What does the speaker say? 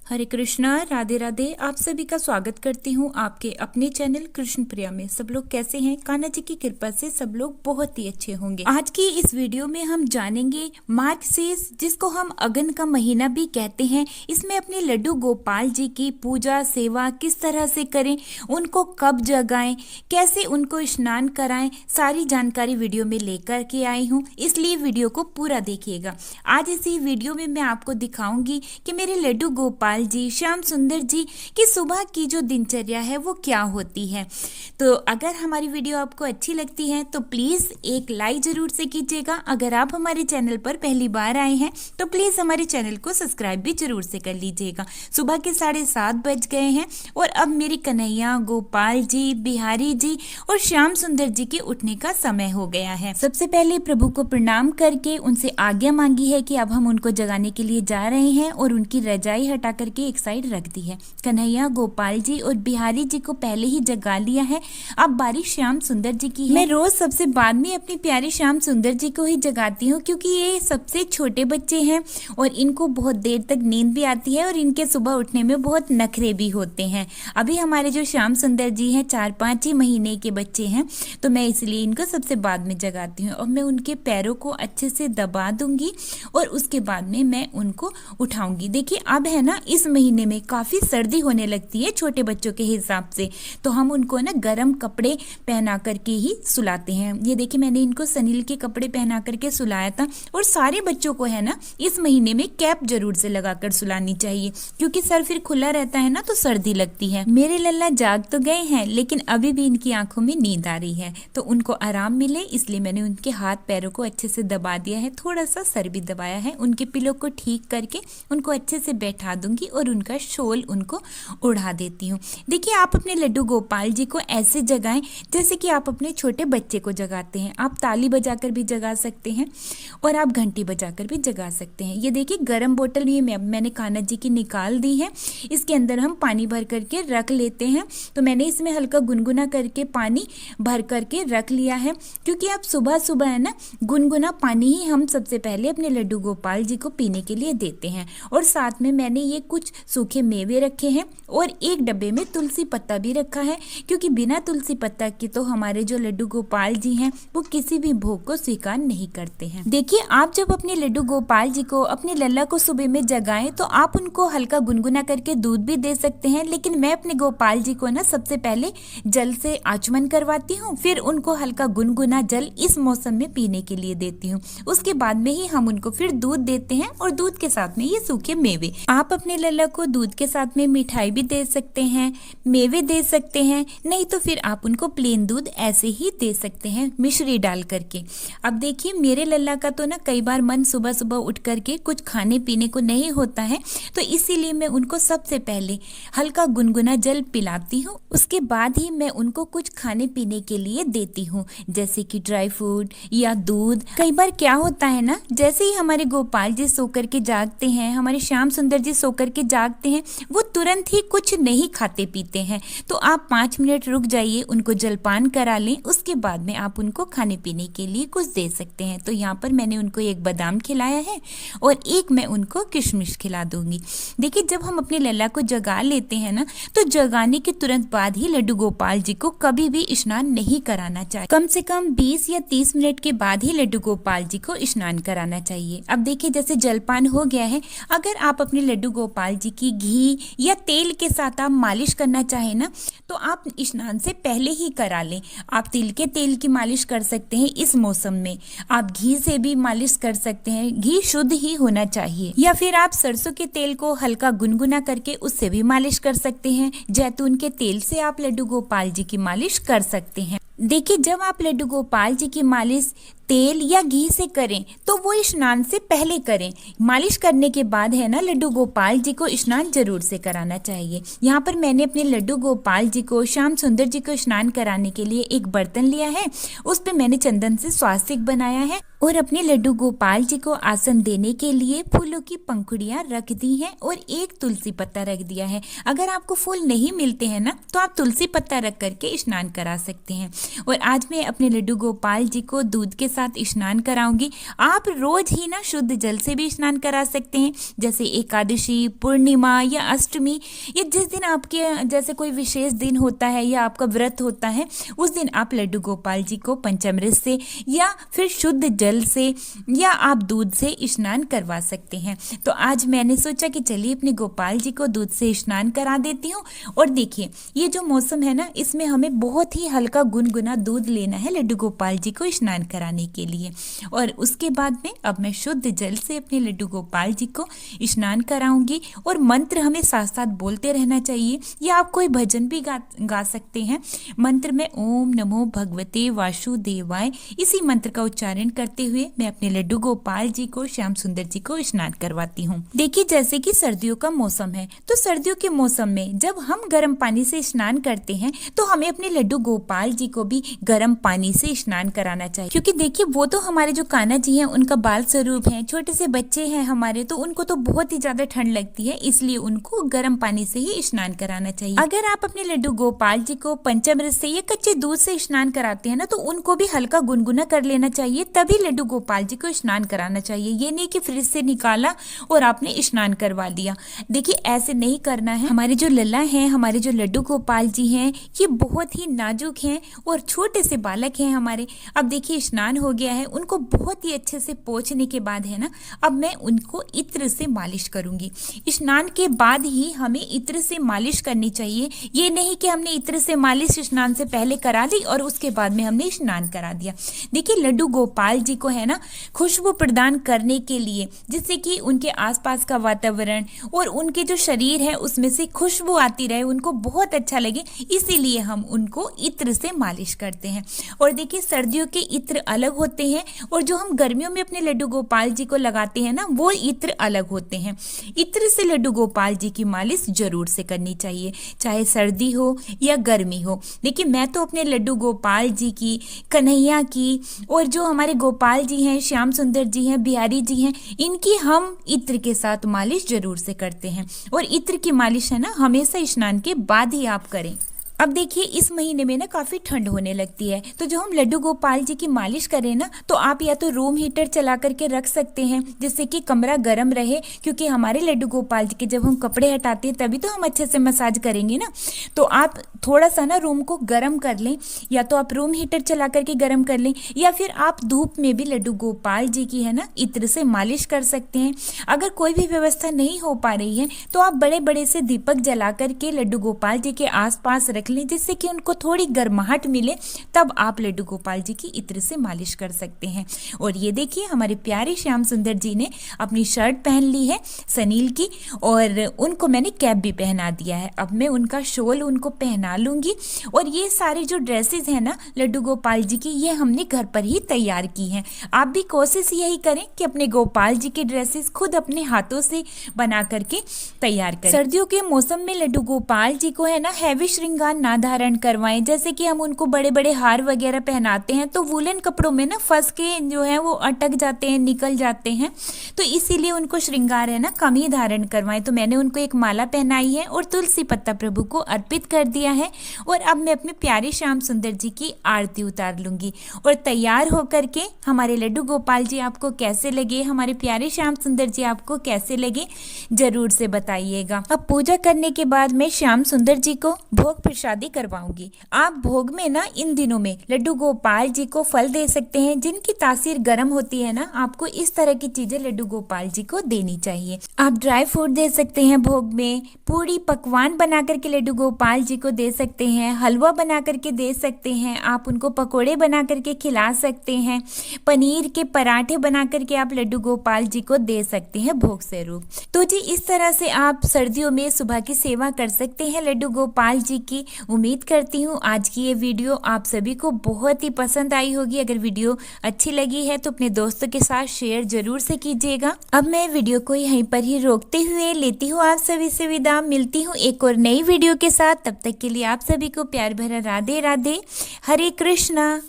हरे कृष्णा, राधे राधे। आप सभी का स्वागत करती हूँ आपके अपने चैनल कृष्ण प्रिया में। सब लोग कैसे हैं? कान्हा जी की कृपा से सब लोग बहुत ही अच्छे होंगे। आज की इस वीडियो में हम जानेंगे मार्गशीर्ष, जिसको हम अगन का महीना भी कहते हैं। इसमें अपने लड्डू गोपाल जी की पूजा सेवा किस तरह से करें, उनको कब जगाएं, कैसे उनको स्नान कराएं, सारी जानकारी वीडियो में लेकर के आई हूँ, इसलिए वीडियो को पूरा देखिएगा। आज इसी वीडियो में मैं आपको दिखाऊंगी कि मेरे लड्डू गोपाल जी, श्याम सुंदर जी की सुबह की जो दिनचर्या है वो क्या होती है। तो अगर हमारी वीडियो आपको अच्छी लगती है तो प्लीज़ एक लाइक ज़रूर से कीजिएगा। अगर आप हमारे चैनल पर पहली बार आए हैं तो प्लीज़ हमारे चैनल को सब्सक्राइब भी जरूर से कर लीजिएगा। सुबह के 7:30 बज गए हैं और अब मेरे कन्हैया, गोपाल जी, बिहारी जी और श्याम सुंदर जी के उठने का समय हो गया है। सबसे पहले प्रभु को प्रणाम करके उनसे आज्ञा मांगी है कि अब हम उनको जगाने के लिए जा रहे हैं और उनकी रजाई हटा करके एक साइड रख दी है। कन्हैया, गोपाल जी और बिहारी जी को पहले ही जगा लिया है। अब बारी श्याम सुंदर जी की है। मैं रोज सबसे बाद में अपनी प्यारी श्याम सुंदर जी को ही जगाती हूँ, क्योंकि ये सबसे छोटे बच्चे हैं और इनको बहुत देर तक नींद भी आती है और इनके सुबह उठने में बहुत नखरे भी होते हैं। अभी हमारे जो श्याम सुंदर जी हैं 4-5 ही महीने के बच्चे हैं, तो मैं इसलिए इनको सबसे बाद में जगाती हूँ और मैं उनके पैरों को अच्छे से दबा दूंगी और उसके बाद में मैं उनको उठाऊंगी। देखिए अब है ना, इस महीने में काफ़ी सर्दी होने लगती है छोटे बच्चों के हिसाब से, तो हम उनको ना गर्म कपड़े पहना करके ही सुलाते हैं। ये देखिए मैंने इनको सनील के कपड़े पहना करके सुलाया था। और सारे बच्चों को है ना इस महीने में कैप जरूर से लगाकर सुलानी चाहिए, क्योंकि सर फिर खुला रहता है ना तो सर्दी लगती है। मेरे लल्ला जाग तो गए हैं लेकिन अभी भी इनकी आंखों में नींद आ रही है, तो उनको आराम मिले इसलिए मैंने उनके हाथ पैरों को अच्छे से दबा दिया है, थोड़ा सा सर भी दबाया है। उनके पिलो को ठीक करके उनको अच्छे से बैठा दूंगी और उनका शोल उनको उड़ा देती हूँ। देखिए आप अपने लड्डू गोपाल जी को ऐसे जगाएं जैसे कि आप अपने छोटे बच्चे को जगाते हैं। आप ताली बजाकर भी जगा सकते हैं और आप घंटी बजाकर भी जगा सकते हैं। ये देखिए गर्म बोतल ये मैंने कान्हा जी की निकाल दी है। इसके अंदर हम पानी भर करके रख लेते हैं। तो मैंने इसमें हल्का गुनगुना करके पानी भर करके रख लिया है, क्योंकि आप सुबह सुबह है ना गुनगुना पानी ही हम सबसे पहले अपने लड्डू गोपाल जी को पीने के लिए देते हैं। और साथ में मैंने ये कुछ सूखे मेवे रखे हैं और एक डब्बे में तुलसी पत्ता भी रखा है, क्योंकि बिना तुलसी पत्ता के तो हमारे जो लड्डू गोपाल जी हैं वो किसी भी भोग को स्वीकार नहीं करते हैं। देखिए आप जब अपने लड्डू गोपाल जी को, अपने लल्ला को सुबह में जगाएं तो आप उनको हल्का गुनगुना करके दूध भी दे सकते हैं, लेकिन मैं अपने गोपाल जी को ना सबसे पहले जल से आचमन करवाती हूँ, फिर उनको हल्का गुनगुना जल इस मौसम में पीने के लिए देती हूँ। उसके बाद में ही हम उनको फिर दूध देते हैं और दूध के साथ में ये सूखे मेवे। आप अपने लल्ला को दूध के साथ में मिठाई भी दे सकते हैं, मेवे दे सकते हैं, नहीं तो फिर आप उनको प्लेन दूध ऐसे ही दे सकते हैं मिश्री डाल करके। अब देखिए मेरे लल्ला का तो ना कई बार मन सुबह सुबह उठ करके कुछ खाने पीने को नहीं होता है, तो इसीलिए मैं उनको सबसे पहले हल्का गुनगुना जल पिलाती हूँ। उसके बाद ही मैं उनको कुछ खाने पीने के लिए देती हूँ, जैसे कि ड्राई फ्रूट या दूध। कई बार क्या होता है ना, जैसे ही हमारे गोपाल जी सो करके जागते हैं, हमारे श्याम सुंदर जी सो करके जागते हैं, वो तुरंत ही कुछ नहीं खाते पीते हैं। तो आप 5 मिनट रुक जाइए, उनको जलपान करा लें, उसके बाद में आप उनको खाने पीने के लिए कुछ दे सकते हैं। तो यहाँ पर मैंने उनको एक बादाम खिलाया है और एक मैं उनको किशमिश खिला दूंगी। देखिए जब हम अपने लल्ला को जगा लेते हैं ना, तो जगाने के तुरंत बाद ही लड्डू गोपाल जी को कभी भी स्नान नहीं कराना चाहिए। कम से कम 20 या 30 मिनट के बाद ही लड्डू गोपाल जी को स्नान कराना चाहिए। अब देखिए जैसे जलपान हो गया है, अगर आप अपने लड्डू गोपाल जी की घी या तेल के साथ आप मालिश करना चाहें ना, तो आप स्नान से पहले ही करा लें। आप तिल के तेल की मालिश कर सकते हैं इस मौसम में, आप घी से भी मालिश कर सकते हैं, घी शुद्ध ही होना चाहिए, या फिर आप सरसों के तेल को हल्का गुनगुना करके उससे भी मालिश कर सकते हैं। जैतून के तेल से आप लड्डू गोपाल जी की मालिश कर सकते हैं। देखिए जब आप लड्डू गोपाल जी की मालिश तेल या घी से करें तो वो स्नान से पहले करें। मालिश करने के बाद है ना लड्डू गोपाल जी को स्नान जरूर से कराना चाहिए। यहाँ पर मैंने अपने लड्डू गोपाल जी को, श्याम सुंदर जी को स्नान कराने के लिए एक बर्तन लिया है, उस पे मैंने चंदन से स्वास्तिक बनाया है और अपने लड्डू गोपाल जी को आसन देने के लिए फूलों की पंखुड़ियाँ रख दी हैं और एक तुलसी पत्ता रख दिया है। अगर आपको फूल नहीं मिलते हैं ना तो आप तुलसी पत्ता रख करके स्नान करा सकते हैं। और आज मैं अपने लड्डू गोपाल जी को दूध के साथ स्नान कराऊंगी। आप रोज ही ना शुद्ध जल से भी स्नान करा सकते हैं, जैसे एकादशी, पूर्णिमा या अष्टमी, या जिस दिन आपके जैसे कोई विशेष दिन होता है या आपका व्रत होता है, उस दिन आप लड्डू गोपाल जी को पंचामृत से या फिर शुद्ध जल से या आप दूध से स्नान करवा सकते हैं। तो आज मैंने सोचा कि चलिए अपने गोपाल जी को दूध से स्नान करा देती हूँ। और देखिए ये जो मौसम है ना, इसमें हमें बहुत ही हल्का गुनगुना दूध लेना है लड्डू गोपाल जी को स्नान कराने के लिए। और उसके बाद में अब मैं शुद्ध जल से अपने लड्डू गोपाल जी को स्नान कराऊंगी। और मंत्र हमें साथ साथ बोलते रहना चाहिए, या आप कोई भजन भी गा सकते हैं। मंत्र में ओम नमो भगवते वासुदेवाय, इसी मंत्र का उच्चारण करते हुए मैं अपने लड्डू गोपाल जी को, श्याम सुंदर जी को स्नान करवाती हूँ। देखिए जैसे कि सर्दियों का मौसम है, तो सर्दियों के मौसम में जब हम गर्म पानी से स्नान करते हैं तो हमें अपने लड्डू गोपाल जी को भी गर्म पानी से स्नान कराना चाहिए। क्योंकि देखिए वो तो हमारे जो कान्हा जी हैं उनका बाल स्वरूप है, छोटे से बच्चे हैं हमारे, तो उनको तो बहुत ही ज्यादा ठंड लगती है, इसलिए उनको गर्म पानी से ही स्नान कराना चाहिए। अगर आप अपने लड्डू गोपाल जी को पंचामृत से या कच्चे दूध से स्नान कराते हैं ना, तो उनको भी हल्का गुनगुना कर लेना चाहिए, तभी लड्डू गोपाल जी को स्नान कराना चाहिए। ये नहीं कि फ्रिज से निकाला और आपने स्नान करवा लिया। देखिए ऐसे नहीं करना है। हमारे जो लल्ला हैं, हमारे जो लड्डू गोपाल जी हैं, ये बहुत ही नाजुक हैं और छोटे से बालक हैं हमारे। अब देखिए स्नान हो गया है, उनको बहुत ही अच्छे से पोंछने के बाद है ना, अब मैं उनको इत्र से मालिश करूंगी। स्नान के बाद ही हमें इत्र से मालिश करनी चाहिए। ये नहीं कि हमने इत्र से मालिश स्नान से पहले करा ली और उसके बाद में हमने स्नान करा दिया। देखिए लड्डू गोपाल जी को है ना खुशबू प्रदान करने के लिए, जिससे कि उनके आसपास का वातावरण और उनके जो शरीर है उसमें से खुशबू आती रहे, उनको बहुत अच्छा लगे, इसीलिए हम उनको इत्र से मालिश करते हैं। और देखिए सर्दियों के इत्र अलग होते हैं और जो हम गर्मियों में अपने लड्डू गोपाल जी को लगाते हैं ना, वो इत्र अलग होते हैं। इत्र से लड्डू गोपाल जी की मालिश जरूर से करनी चाहिए, चाहे सर्दी हो या गर्मी हो। देखिए मैं तो अपने लड्डू गोपाल जी की, कन्हैया की, और जो हमारे गोपाल जी हैं, श्याम सुंदर जी हैं, बिहारी जी हैं, इनकी हम इत्र के साथ मालिश जरूर से करते हैं। और इत्र की मालिश है ना हमेशा स्नान के बाद ही आप करें। अब देखिए इस महीने में ना काफ़ी ठंड होने लगती है, तो जो हम लड्डू गोपाल जी की मालिश करें ना, तो आप या तो रूम हीटर चला करके रख सकते हैं जिससे कि कमरा गर्म रहे। क्योंकि हमारे लड्डू गोपाल जी के जब हम कपड़े हटाते हैं तभी तो हम अच्छे से मसाज करेंगे ना, तो आप थोड़ा सा ना रूम को गर्म कर लें, या तो आप रूम हीटर चला करके गर्म कर लें, या फिर आप धूप में भी लड्डू गोपाल जी की है ना इत्र से मालिश कर सकते हैं। अगर कोई भी व्यवस्था नहीं हो पा रही है तो आप बड़े बड़े से दीपक जला करके लड्डू गोपाल जी के आसपास रख लें, जिससे कि उनको थोड़ी गर्माहट मिले, तब आप लड्डू गोपाल जी की इत्र से मालिश कर सकते हैं। और ये देखिए हमारे प्यारे श्याम सुंदर जी ने अपनी शर्ट पहन ली है सनील की, और उनको मैंने कैप भी पहना दिया है। अब मैं उनका शॉल उनको पहना लूंगी। और ये सारी जो ड्रेसेस हैं ना लड्डू गोपाल जी की, ये हमने घर पर ही तैयार की हैं। आप भी कोशिश यही करें कि अपने गोपाल जी की ड्रेसेस खुद अपने हाथों से बना करके तैयार करें। सर्दियों के मौसम में लड्डू गोपाल जी को है ना हैवी श्रृंगार ना धारण करवाएं। जैसे कि हम उनको बड़े बड़े हार वगैरह पहनाते हैं तो वूलन कपड़ों में ना फंस के जो है वो अटक जाते हैं, निकल जाते हैं, तो इसीलिए उनको श्रृंगार है ना कम ही धारण करवाएं। तो मैंने उनको एक माला पहनाई है और तुलसी पत्ता प्रभु को अर्पित कर दिया है। और अब मैं अपने प्यारे श्याम सुंदर जी की आरती उतार लूंगी। और तैयार होकर के हमारे लड्डू गोपाल जी आपको कैसे लगे, हमारे प्यारे श्याम सुंदर जी आपको कैसे लगे, जरूर से बताइएगा। अब पूजा करने के बाद मैं श्याम सुंदर जी को भोग प्रसादी करवाऊंगी। आप भोग में ना इन दिनों में लड्डू गोपाल जी को फल दे सकते हैं, जिनकी तासीर गर्म होती है ना, आपको इस तरह की चीजें लड्डू गोपाल जी को देनी चाहिए। आप ड्राई फ्रूट दे सकते हैं भोग में, पूरी पकवान बना करके लड्डू गोपाल जी को दे सकते हैं, हलवा बना करके दे सकते हैं, आप उनको पकोड़े बना करके खिला सकते हैं, पनीर के पराठे बना करके आप लड्डू गोपाल जी को दे सकते हैं भोग स्वरूप। तो जी इस तरह से आप सर्दियों में सुबह की सेवा कर सकते हैं लड्डू गोपाल जी की। उम्मीद करती हूँ आज की ये वीडियो आप सभी को बहुत ही पसंद आई होगी। अगर वीडियो अच्छी लगी है तो अपने दोस्तों के साथ शेयर जरूर से कीजिएगा। अब मैं वीडियो को यहीं पर ही रोकते हुए लेती हूँ आप सभी से विदा। मिलती हूँ एक और नई वीडियो के साथ, तब तक के लिए आप सभी को प्यार भरा राधे राधे, हरे कृष्णा।